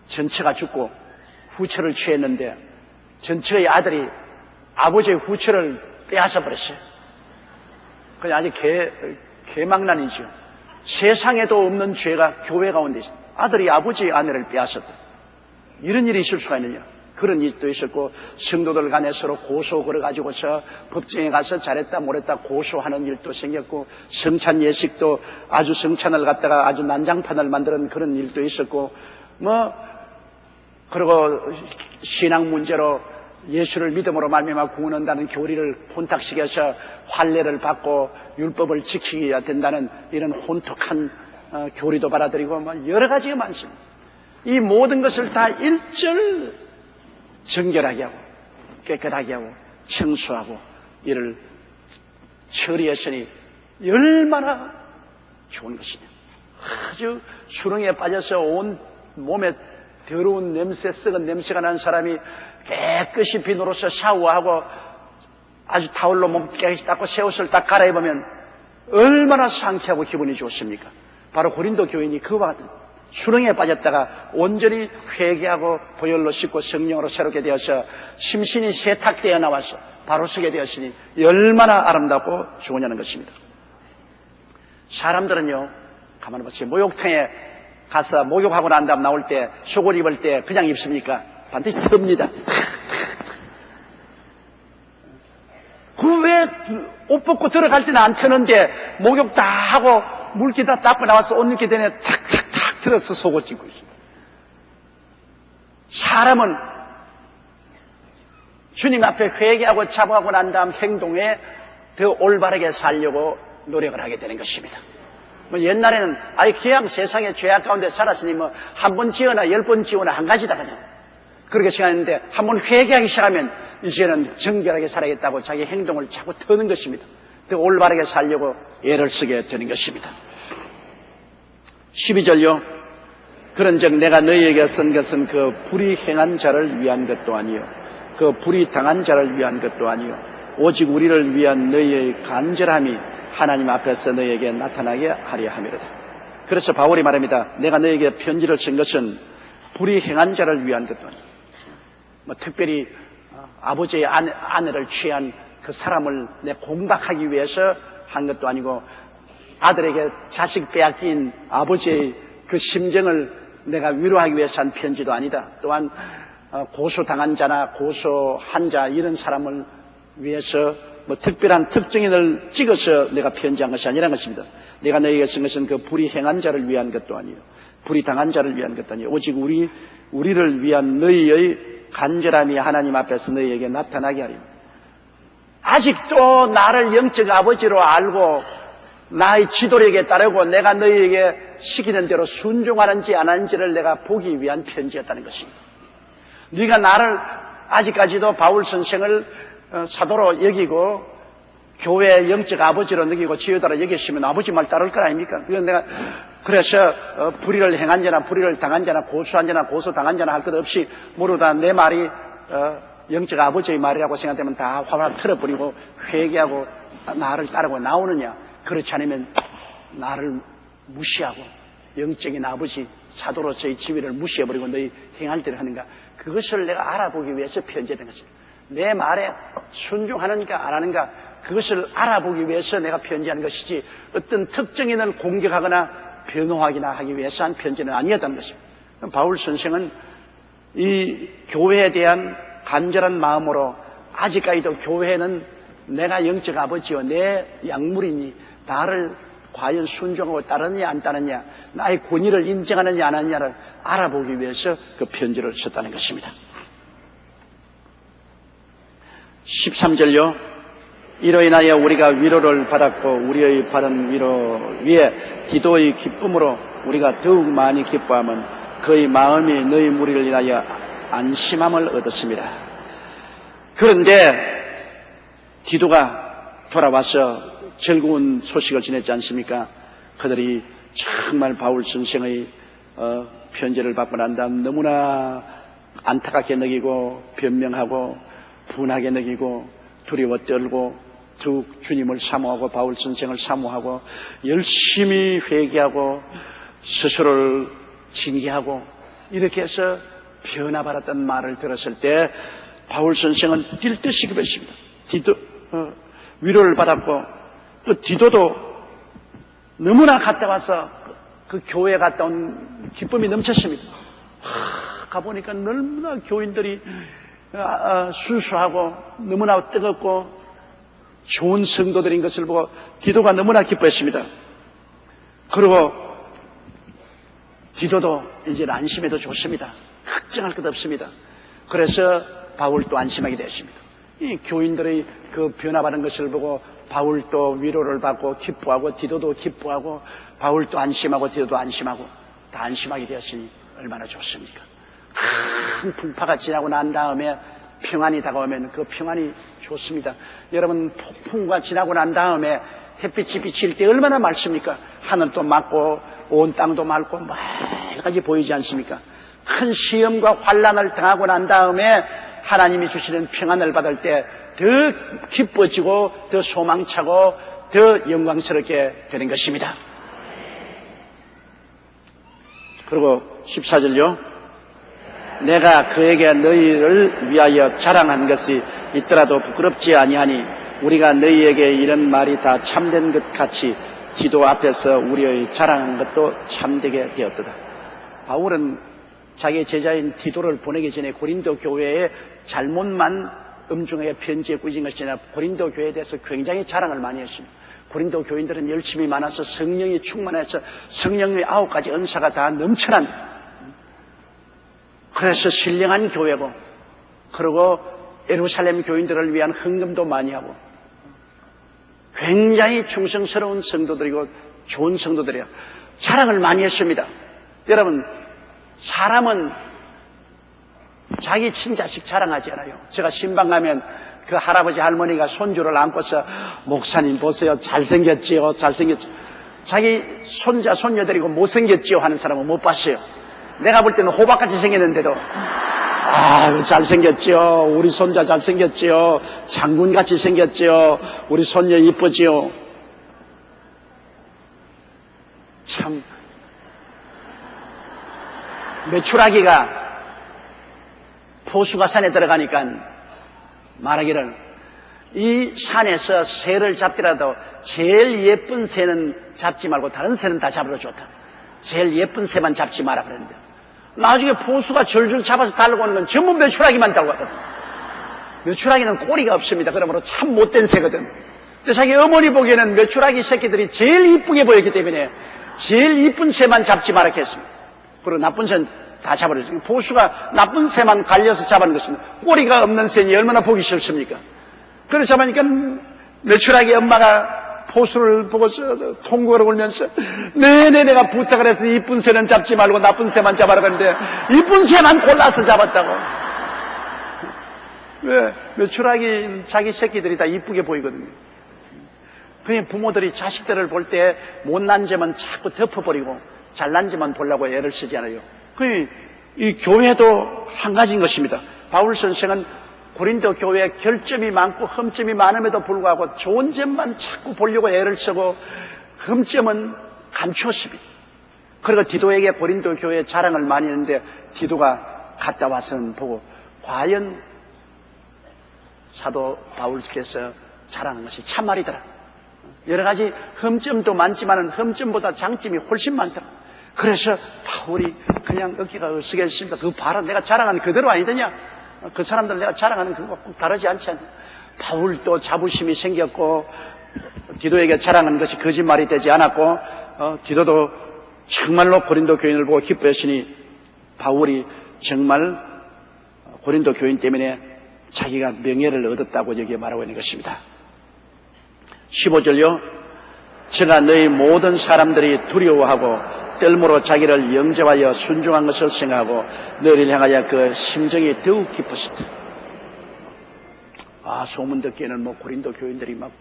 전처가 죽고 후처를 취했는데 전처의 아들이 아버지의 후처를 빼앗아 버렸어요. 그냥 아주 개망난이죠. 세상에도 없는 죄가 교회 가운데 있어요. 아들이 아버지의 아내를 빼앗았다. 이런 일이 있을 수가 있느냐. 그런 일도 있었고 성도들 간에 서로 고소 걸어가지고서 법정에 가서 잘했다 못했다 고소하는 일도 생겼고 성찬 예식도 아주 성찬을 갖다가 아주 난장판을 만드는 그런 일도 있었고 그리고 신앙 문제로 예수를 믿음으로 말미암아 구원 얻는다는 교리를 혼탁시켜서 환례를 받고 율법을 지키어야 된다는 이런 혼탁한 교리도 받아들이고 여러 가지가 많습니다. 이 모든 것을 다 일절 정결하게 하고 깨끗하게 하고 청소하고 이를 처리했으니 얼마나 좋은 것이냐. 아주 수렁에 빠져서 온 몸에 더러운 냄새, 썩은 냄새가 나는 사람이 깨끗이 비누로서 샤워하고 아주 타올로 몸 깨끗이 닦고 새 옷을 딱 갈아입으면 얼마나 상쾌하고 기분이 좋습니까? 바로 고린도 교인이 그와 같은 수렁에 빠졌다가 온전히 회개하고 보혈로 씻고 성령으로 새롭게 되어서 심신이 세탁되어 나와서 바로 서게 되었으니 얼마나 아름답고 좋으냐는 것입니다. 사람들은요, 가만히 보세요. 목욕탕에 가서 목욕하고 난 다음 나올 때 속옷 입을 때 그냥 입습니까? 반드시 틉니다. 그 왜 옷 벗고 들어갈 때는 안 트는데 목욕 다 하고 물기 다 닦고 나와서 옷 입게 되네 탁탁탁 틀어서 속옷 입고 있습니다. 사람은 주님 앞에 회개하고 자복하고 난 다음 행동에 더 올바르게 살려고 노력을 하게 되는 것입니다. 옛날에는 그냥 세상의 죄악 가운데 살았으니 한 번 지어나 10번 지어나 한 가지다 그냥 그렇게 생각했는데 한 번 회개하기 시작하면 이제는 정결하게 살아야겠다고 자기 행동을 자꾸 터는 것입니다. 더 올바르게 살려고 애를 쓰게 되는 것입니다. 12절요. 그런즉 내가 너희에게 쓴 것은 그 불의 행한 자를 위한 것도 아니요 그 불의 당한 자를 위한 것도 아니요 오직 우리를 위한 너희의 간절함이 하나님 앞에서 너희에게 나타나게 하려 함이로다. 그래서 바울이 말합니다. 내가 너희에게 편지를 쓴 것은 불의 행한 자를 위한 것도 아니요 특별히 아버지의 아내를 취한 그 사람을 내 공박하기 위해서 한 것도 아니고 아들에게 자식 빼앗긴 아버지의 그 심정을 내가 위로하기 위해서 한 편지도 아니다. 또한 고소당한 자나 고소한 자 이런 사람을 위해서 뭐 특별한 특정인을 찍어서 내가 편지한 것이 아니라는 것입니다. 내가 너희에게 쓴 것은 그 불의 행한 자를 위한 것도 아니에요. 불의 당한 자를 위한 것도 아니에요. 오직 우리를 위한 너희의 간절함이 하나님 앞에서 너희에게 나타나게 하리니. 아직도 나를 영적 아버지로 알고 나의 지도력에 따르고 내가 너희에게 시키는 대로 순종하는지 안 하는지를 내가 보기 위한 편지였다는 것입니다. 네가 나를 아직까지도 바울 선생을 사도로 여기고 교회의 영적 아버지로 여기고 지도자로 여기시면 아버지 말 따를 거 아닙니까? 그래서 불의를 행한 자나 불의를 당한 자나 고소한 자나 고소당한 자나 할 것 없이 모두 다 내 말이 영적 아버지의 말이라고 생각되면 다 화화 틀어버리고 회개하고 나를 따르고 나오느냐? 그렇지 않으면 나를 무시하고 영적인 아버지 사도로서의 지위를 무시해버리고 너희 행할 대로 하는가? 그것을 내가 알아보기 위해서 편지된 것입니다. 내 말에 순종하는가 안 하는가? 그것을 알아보기 위해서 내가 편지하는 것이지 어떤 특정인을 공격하거나 변호하기나 하기 위해서 한 편지는 아니었다는 것입니다. 바울 선생은 이 교회에 대한 간절한 마음으로 아직까지도 교회는 내가 영적 아버지요 내 약물이니 나를 과연 순종하고 따르느냐 안 따르느냐 나의 권위를 인정하느냐 안 하느냐를 알아보기 위해서 그 편지를 썼다는 것입니다. 13절요. 이로 인하여 우리가 위로를 받았고 우리의 받은 위로 위에 기도의 기쁨으로 우리가 더욱 많이 기뻐하면 그의 마음이 너희 무리를 인하여 안심함을 얻었습니다. 그런데 디도가 돌아와서 즐거운 소식을 전했지 않습니까? 그들이 정말 바울 선생의 편지를 받고 난 다음 너무나 안타깝게 느끼고 변명하고 분하게 느끼고 두려워 떨고 주님을 사모하고 바울 선생을 사모하고 열심히 회개하고 스스로를 징계하고 이렇게 해서 변화받았던 말을 들었을 때 바울 선생은 뛸 듯이 기뻤습니다. 위로를 받았고 또 디도도 너무나 갔다 와서 그 교회에 갔다 온 기쁨이 넘쳤습니다. 가보니까 너무나 교인들이 순수하고 너무나 뜨겁고 좋은 성도들인 것을 보고 디도가 너무나 기뻐했습니다. 그리고 디도도 이제 안심해도 좋습니다. 걱정할 것 없습니다. 그래서 바울도 안심하게 되었습니다. 이 교인들의 그 변화받은 것을 보고 바울도 위로를 받고 기뻐하고 디도도 기뻐하고 바울도 안심하고 디도도 안심하고 다 안심하게 되었으니 얼마나 좋습니까? 큰 풍파가 지나고 난 다음에 평안이 다가오면 그 평안이 좋습니다. 여러분 폭풍과 지나고 난 다음에 햇빛이 비칠 때 얼마나 맑습니까? 하늘도 맑고 온 땅도 맑고 맑게 보이지 않습니까? 큰 시험과 환난을 당하고 난 다음에 하나님이 주시는 평안을 받을 때 더 기뻐지고 더 소망차고 더 영광스럽게 되는 것입니다. 그리고 14절요. 내가 그에게 너희를 위하여 자랑한 것이 있더라도 부끄럽지 아니하니 우리가 너희에게 이런 말이 다 참된 것 같이 기도 앞에서 우리의 자랑한 것도 참되게 되었도다. 바울은 자기 제자인 디도를 보내기 전에 고린도 교회에 잘못만 음중하게 편지에 꾸짖은 것이 아니라 고린도 교회에 대해서 굉장히 자랑을 많이 했습니다. 고린도 교인들은 열심히 많아서 성령이 충만해서 성령의 9가지 은사가 다 넘쳐난 그래서 신령한 교회고 그리고 예루살렘 교인들을 위한 헌금도 많이 하고 굉장히 충성스러운 성도들이고 좋은 성도들이에요. 자랑을 많이 했습니다. 여러분 사람은 자기 친자식 자랑하지 않아요. 제가 신방 가면 그 할아버지 할머니가 손주를 안고서 목사님 보세요. 잘생겼지요. 잘생겼죠. 자기 손자 손녀들이고 못생겼지요 하는 사람은 못 봤어요. 내가 볼 때는 호박같이 생겼는데도 아유 잘생겼지요. 우리 손자 잘생겼지요. 장군같이 생겼지요. 우리 손녀 이쁘지요. 참 메추라기가 포수가 산에 들어가니까 말하기를 이 산에서 새를 잡더라도 제일 예쁜 새는 잡지 말고 다른 새는 다 잡아도 좋다. 제일 예쁜 새만 잡지 마라 그랬는데 나중에 포수가 줄줄 잡아서 달고 오는 건 전부 메추라기만 달고 왔거든. 메추라기는 꼬리가 없습니다. 그러므로 참 못된 새거든. 근데 자기 어머니 보기에는 메추라기 새끼들이 제일 이쁘게 보였기 때문에 제일 이쁜 새만 잡지 말라 했습니다. 그리고 나쁜 새는 다 잡아버렸어요. 보수가 나쁜 새만 갈려서 잡아는 것입니다. 꼬리가 없는 새니 얼마나 보기 싫습니까? 그래서 잡으니까 메추라기 엄마가 포수를 보고서 통곡을 울면서 네네 내가 부탁을 해서 이쁜 새는 잡지 말고 나쁜 새만 잡아라 그랬는데 이쁜 새만 골라서 잡았다고. 왜? 메추라기 자기 새끼들이 다 이쁘게 보이거든요. 그냥 부모들이 자식들을 볼 때 못난 점은 자꾸 덮어버리고 잘난 점만 보려고 애를 쓰지 않아요. 이 교회도 한 가지인 것입니다. 바울 선생은 고린도 교회에 결점이 많고 흠점이 많음에도 불구하고 좋은 점만 자꾸 보려고 애를 쓰고 흠점은 감추었습니다. 그리고 디도에게 고린도 교회에 자랑을 많이 했는데 디도가 갔다 와서는 보고 과연 사도 바울께서 자랑한 것이 참말이더라. 여러 가지 흠점도 많지만 흠점보다 장점이 훨씬 많더라. 그래서 바울이 그냥 어깨가 으쓱해졌습니다. 그거 봐라, 내가 자랑하는 그대로 아니더냐? 그 사람들 내가 자랑하는 그거 꼭 다르지 않지 않냐? 바울도 자부심이 생겼고 디도에게 자랑하는 것이 거짓말이 되지 않았고 디도도 정말로 고린도 교인을 보고 기뻐했으니 바울이 정말 고린도 교인 때문에 자기가 명예를 얻었다고 여기에 말하고 있는 것입니다. 15절요. 제가 너희 모든 사람들이 두려워하고 떨므로 자기를 영접하여 순종한 것을 생각하고 너희를 향하여 그 심정이 더욱 깊었다. 소문 듣기에는 고린도 교인들이 막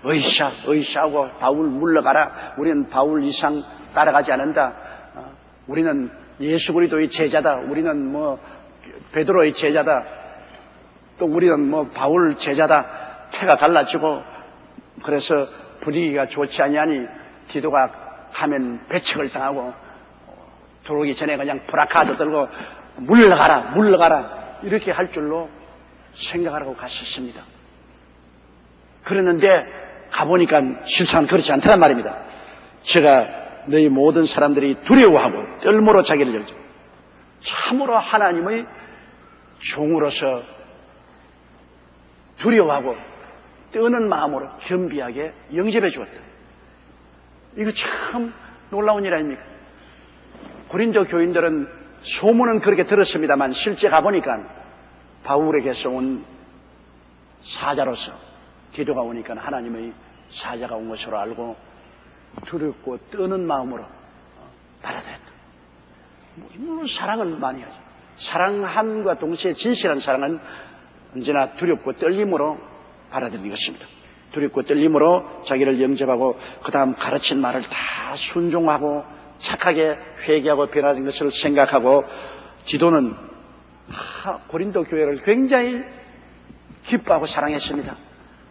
으쌰하고 바울 물러가라. 우리는 바울 이상 따라가지 않는다. 우리는 예수 그리스도의 제자다. 우리는 베드로의 제자다. 또 우리는 바울 제자다. 패가 갈라지고 그래서 분위기가 좋지 아니하니 디도가 하면 배척을 당하고 들어오기 전에 그냥 프라카드 들고 물러가라 이렇게 할 줄로 생각을 하고 갔었습니다. 그랬는데 가보니까 실상은 그렇지 않다는 말입니다. 제가 너희 모든 사람들이 두려워하고 떨므로 자기를 영접, 참으로 하나님의 종으로서 두려워하고 떠는 마음으로 겸비하게 영접해 주었다. 이거 참 놀라운 일 아닙니까? 고린도 교인들은 소문은 그렇게 들었습니다만 실제 가보니까 바울에게서 온 사자로서 디도가 오니까 하나님의 사자가 온 것으로 알고 두렵고 떠는 마음으로 받아들였다. 물론 사랑을 많이 하죠. 사랑함과 동시에 진실한 사랑은 언제나 두렵고 떨림으로 받아들이는 것입니다. 두렵고 떨림으로 자기를 영접하고 그 다음 가르친 말을 다 순종하고 착하게 회개하고 변화된 것을 생각하고 디도는 고린도 교회를 굉장히 기뻐하고 사랑했습니다.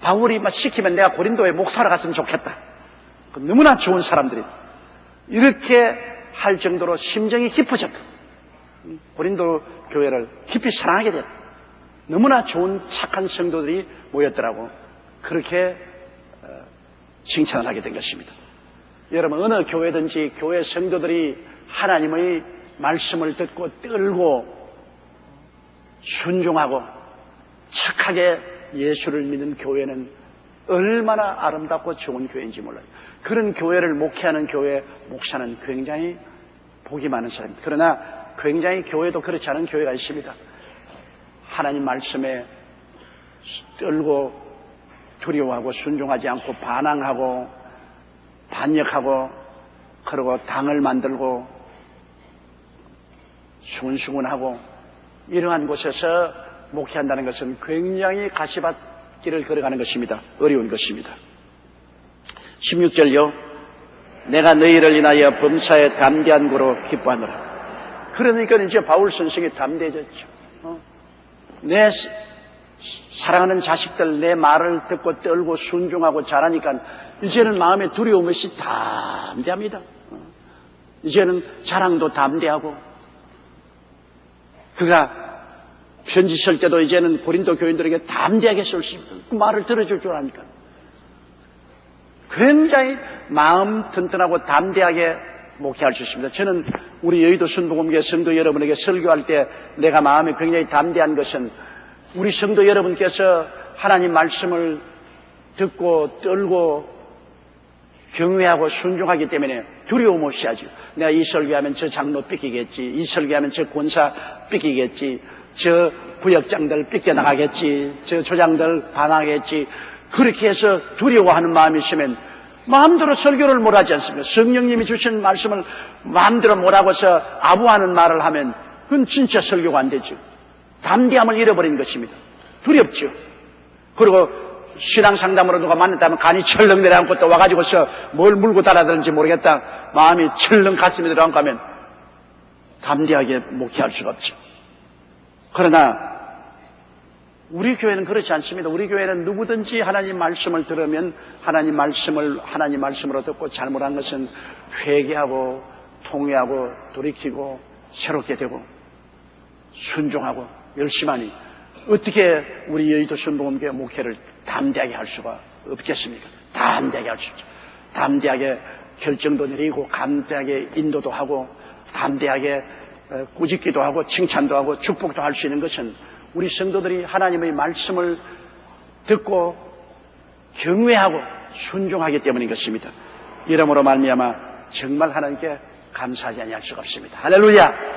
바울이 시키면 내가 고린도에 목사로 갔으면 좋겠다. 너무나 좋은 사람들이 이렇게 할 정도로 심정이 깊어졌다. 고린도 교회를 깊이 사랑하게 됐다. 너무나 좋은 착한 성도들이 모였더라고. 그렇게 칭찬을 하게 된 것입니다. 여러분, 어느 교회든지 교회 성도들이 하나님의 말씀을 듣고 떨고 순종하고 착하게 예수를 믿는 교회는 얼마나 아름답고 좋은 교회인지 몰라요. 그런 교회를 목회하는 교회 목사는 굉장히 복이 많은 사람입니다. 그러나 굉장히 교회도 그렇지 않은 교회가 있습니다. 하나님 말씀에 떨고 두려워하고 순종하지 않고 반항하고 반역하고 그리고 당을 만들고 수근수근하고 이러한 곳에서 목회한다는 것은 굉장히 가시밭길을 걸어가는 것입니다. 어려운 것입니다. 16절요. 내가 너희를 인하여 범사에 담대한 거로 기뻐하노라. 그러니까 이제 바울 선생이 담대해졌죠. 내 사랑하는 자식들 내 말을 듣고 떨고 순종하고 잘하니까 이제는 마음에 두려움 없이 담대합니다. 이제는 자랑도 담대하고 그가 편지 쓸 때도 이제는 고린도 교인들에게 담대하게 쓸 수 있고 그 말을 들어줄 줄 아니까 굉장히 마음 튼튼하고 담대하게 목회할 수 있습니다. 저는 우리 여의도 순복음교회 성도 여러분에게 설교할 때 내가 마음이 굉장히 담대한 것은 우리 성도 여러분께서 하나님 말씀을 듣고 떨고 경외하고 순종하기 때문에 두려움 없이 하죠. 내가 이 설교하면 저 장로 삐끼겠지, 이 설교하면 저 권사 삐끼겠지, 저 구역장들 삐껴나가겠지, 저 조장들 반항하겠지. 그렇게 해서 두려워하는 마음이 있으면 마음대로 설교를 못하지 않습니까? 성령님이 주신 말씀을 마음대로 못하고서 아부하는 말을 하면 그건 진짜 설교가 안 되죠. 담대함을 잃어버린 것입니다. 두렵죠. 그리고 신앙 상담으로 누가 만났다면 간이 철렁 내려앉고 또 와가지고서 뭘 물고 달아드는지 모르겠다. 마음이 철렁 가슴에 들어앉고 하면 담대하게 목회할 수가 없죠. 그러나 우리 교회는 그렇지 않습니다. 우리 교회는 누구든지 하나님 말씀을 들으면 하나님 말씀으로 듣고 잘못한 것은 회개하고 통회하고 돌이키고 새롭게 되고 순종하고 열심하니 어떻게 우리 여의도 순복음교회 목회를 담대하게 할 수가 없겠습니까? 담대하게 할 수 있죠. 담대하게 결정도 내리고 담대하게 인도도 하고 담대하게 꾸짖기도 하고 칭찬도 하고 축복도 할 수 있는 것은 우리 성도들이 하나님의 말씀을 듣고 경외하고 순종하기 때문인 것입니다. 이러므로 말미암아 정말 하나님께 감사하지 아니할 수가 없습니다. 할렐루야.